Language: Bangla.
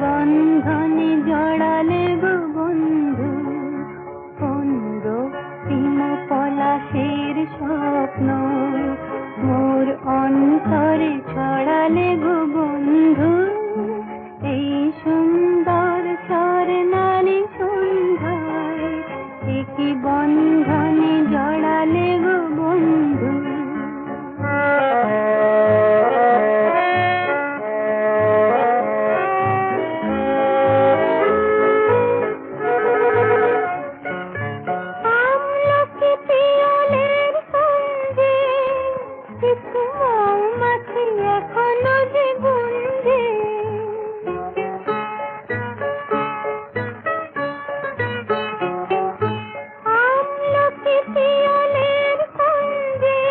বন্ধনে জড়ালে গো বন্ধু, কোন রক্তিম পলাশের স্বপ্ন মোর অন্তরে ছড়ালে গো বন্ধু। এই সুন্দর স্বর্ণালী সন্ধ্যায় একই বন্ধনে জড়ালে গো বন্ধু। আমলকি পিয়লের সঙ্গে কিছু মৌমাছি এখনো